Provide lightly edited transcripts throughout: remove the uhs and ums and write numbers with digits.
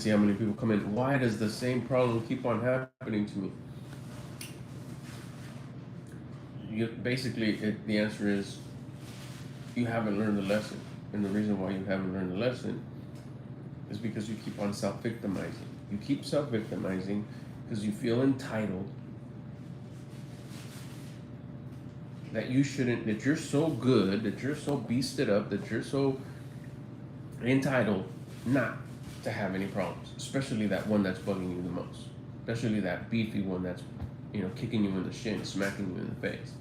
see how many people come in. Why does the same problem keep on happening to me? The answer is you haven't learned the lesson. And the reason why you haven't learned the lesson is because you keep on self-victimizing. You keep self-victimizing because you feel entitled that you shouldn't, that you're so good, that you're so beasted up, that you're so entitled not to have any problems, especially that one that's bugging you the most, especially that beefy one that's, kicking you in the shin, smacking you in the face.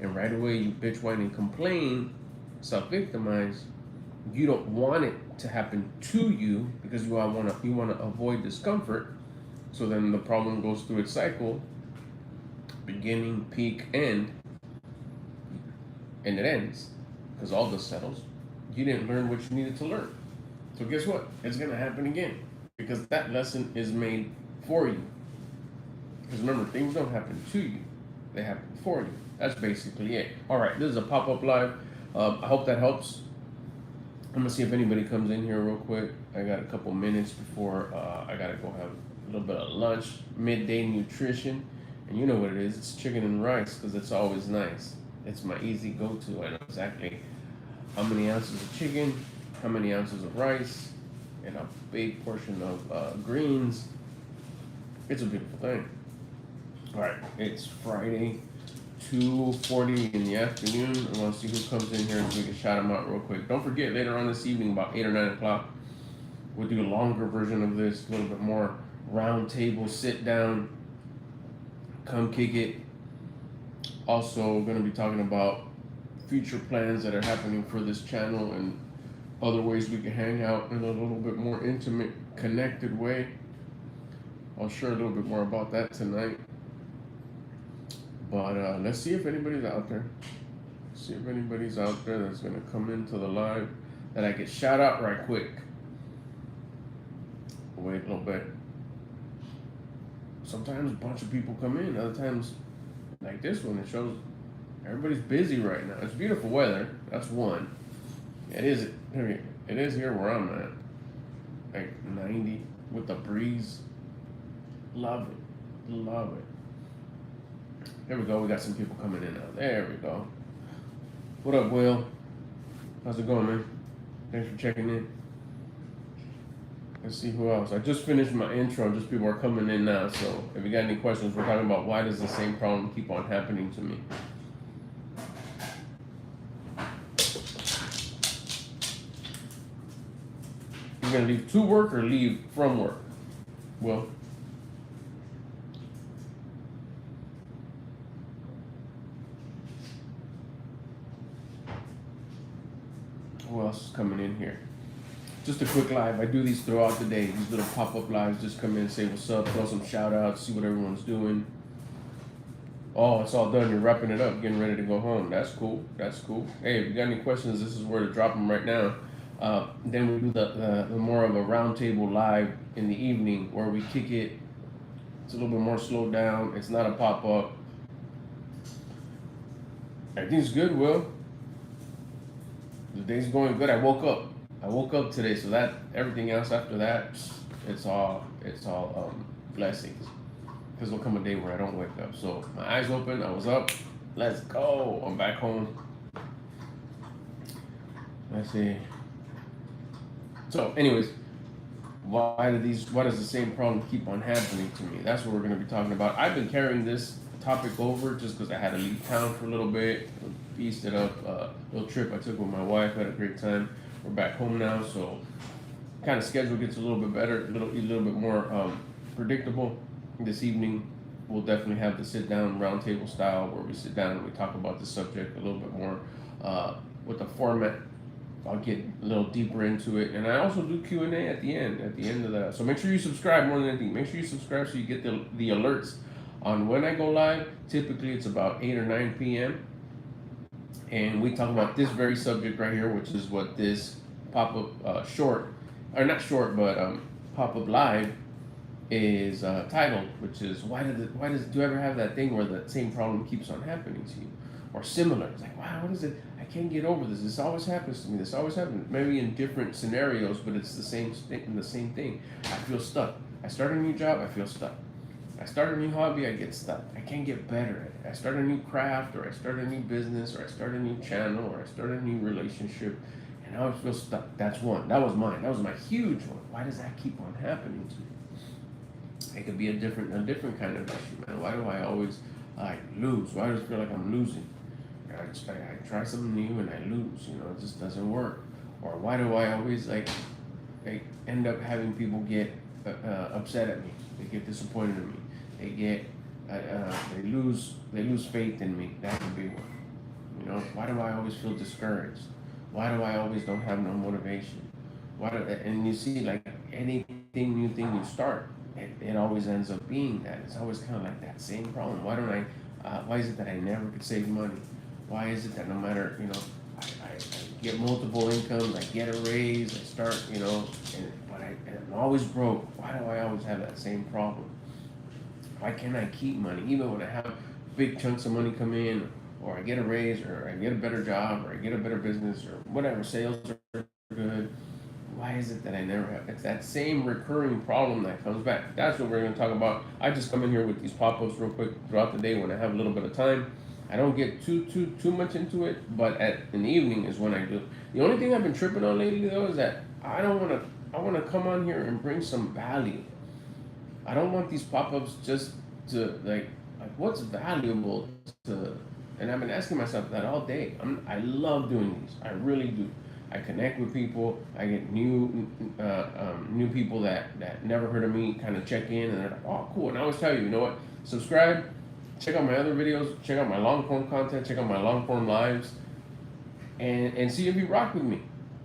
And right away you bitch, whine, and complain, self-victimize. You don't want it to happen to you because you want to avoid discomfort. So then the problem goes through its cycle, beginning, peak, end, and it ends because all this settles. You didn't learn what you needed to learn. So guess what? It's going to happen again because that lesson is made for you. Because remember, things don't happen to you, they happen for you. That's basically it. All right, this is a pop-up live. I hope that helps. I'm gonna see if anybody comes in here real quick. I got a couple minutes before I gotta go have a little bit of lunch, midday nutrition. And you know what it is, it's chicken and rice because it's always nice. It's my easy go-to. I know exactly how many ounces of chicken, how many ounces of rice, and a big portion of greens. It's a beautiful thing. All right, it's Friday, 2:40 in the afternoon. I want to see who comes in here so we can shout them out real quick. Don't forget, later on this evening, about 8 or 9 o'clock, we'll do a longer version of this, a little bit more round table, sit down, come kick it. Also, going to be talking about future plans that are happening for this channel and other ways we can hang out in a little bit more intimate, connected way. I'll share a little bit more about that tonight. But let's see if anybody's out there. See if anybody's out there that's going to come into the live that I can shout out right quick. Wait a little bit. Sometimes a bunch of people come in. Other times, like this one, it shows everybody's busy right now. It's beautiful weather. That's one. It is here where I'm at. Like 90 with the breeze. Love it. Love it. There we go. We got some people coming in now. There we go. What up, Will? How's it going, man? Thanks for checking in. Let's see who else. I just finished my intro. Just people are coming in now. So if you got any questions, we're talking about why does the same problem keep on happening to me. You're going to leave to work or leave from work? Well, who else is coming in here? Just a quick live. I do these throughout the day. These little pop-up lives. Just come in, say what's up, throw some shout-outs, see what everyone's doing. Oh, it's all done. You're wrapping it up, getting ready to go home. That's cool. That's cool. Hey, if you got any questions, this is where to drop them right now. Then we do the more of a roundtable live in the evening where we kick it. It's a little bit more slowed down. It's not a pop-up. Everything's good, Will. The day's going good. I woke up today, so that everything else after that, it's all blessings. Because there'll come a day where I don't wake up. So my eyes open, I was up. Let's go. I'm back home. Let's see. So, anyways, why does the same problem keep on happening to me? That's what we're going to be talking about. I've been carrying this topic over just because I had to leave town for a little bit, pieced it up, little trip I took with my wife, had a great time. We're back home now, so kind of schedule gets a little bit better, a little bit more predictable. This evening, we'll definitely have the sit-down roundtable style where we sit down and we talk about the subject a little bit more with the format. I'll get a little deeper into it, and I also do Q&A at the end of that. So make sure you subscribe more than anything. Make sure you subscribe so you get the alerts on when I go live. Typically, it's about 8 or 9 p.m. And we talk about this very subject right here, which is what this pop-up short, or not short, but pop-up live is titled, which is do you ever have that thing where the same problem keeps on happening to you? or similar. It's like, wow, what is it? I can't get over this. This always happens to me. This always happens. Maybe in different scenarios, but it's the same thing. I feel stuck. I start a new job, I feel stuck. I start a new hobby, I get stuck. I can't get better at it. I start a new craft, or I start a new business, or I start a new channel, or I start a new relationship, and now I feel stuck. That's one. That was mine. That was my huge one. Why does that keep on happening to me? It could be a different kind of issue, man. Why do I always lose? Why does it feel like I'm losing? I try something new and I lose. It just doesn't work. Or why do I always I end up having people get upset at me? They get disappointed in me. They lose faith in me. That's a big one. Why do I always feel discouraged? Why do I always don't have no motivation? And you see, like anything new thing you start, it always ends up being that. It's always kind of like that same problem. Why is it that I never could save money? Why is it that no matter, I get multiple incomes, I get a raise, I start, and I'm always broke. Why do I always have that same problem? Why can't I keep money? Even when I have big chunks of money come in, or I get a raise, or I get a better job, or I get a better business, or whatever, sales are good. Why is it that I never have? It's that same recurring problem that comes back. That's what we're going to talk about. I just come in here with these pop-ups real quick throughout the day when I have a little bit of time. I don't get too much into it, but in the evening is when I do. The only thing I've been tripping on lately though is that I want to come on here and bring some value. I don't want these pop-ups just to like what's valuable to. And I've been asking myself that all day. I love doing these. I really do. I connect with people. I get new people that never heard of me kind of check in, and they're like, oh, cool. And I always tell you, you know what? Subscribe. Check out my other videos. Check out my long form content. Check out my long form lives, and see if you rock with me.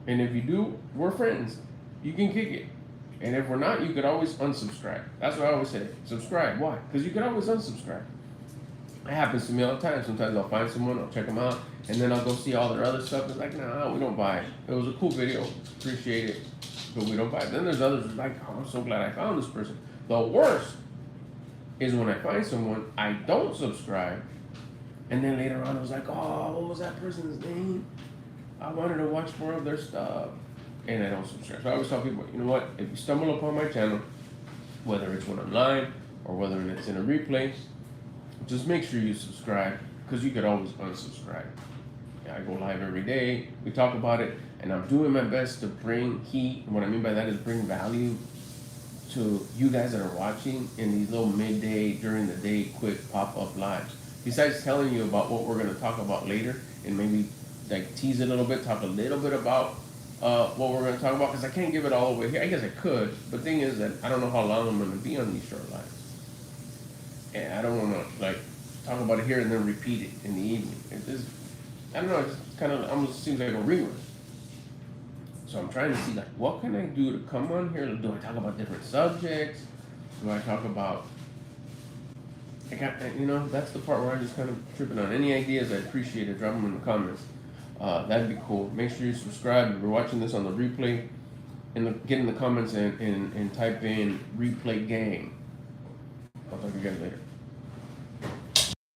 And if you do, we're friends. You can kick it. And if we're not, you could always unsubscribe. That's what I always say. Subscribe. Why? Because you could always unsubscribe. It happens to me all the time. Sometimes I'll find someone, I'll check them out, and then I'll go see all their other stuff. It's like, nah, we don't buy it. It was a cool video, appreciate it, but we don't buy it. Then there's others like, oh, I'm so glad I found this person. The worst is when I find someone, I don't subscribe, and then later on I was like, oh, what was that person's name? I wanted to watch more of their stuff, and I don't subscribe. So I always tell people, you know what? If you stumble upon my channel, whether it's when I'm live or whether it's in a replay, just make sure you subscribe, because you could always unsubscribe. I go live every day, we talk about it, and I'm doing my best to bring heat. What I mean by that is bring value to you guys that are watching in these little midday, during the day, quick pop-up lives. Besides telling you about what we're going to talk about later, and maybe like tease a little bit, talk a little bit about what we're going to talk about, because I can't give it all away here. I guess I could, but the thing is that I don't know how long I'm going to be on these short lives. And I don't want to talk about it here and then repeat it in the evening. It just, I don't know, it just kind of almost seems like a rerun. So I'm trying to see what can I do to come on here? Do I talk about different subjects? Do I talk about, that's the part where I'm just kind of tripping on. Any ideas, I appreciate it. Drop them in the comments. That'd be cool. Make sure you subscribe. If you're watching this on the replay, get in the comments and type in replay gang. I'll talk to you guys later.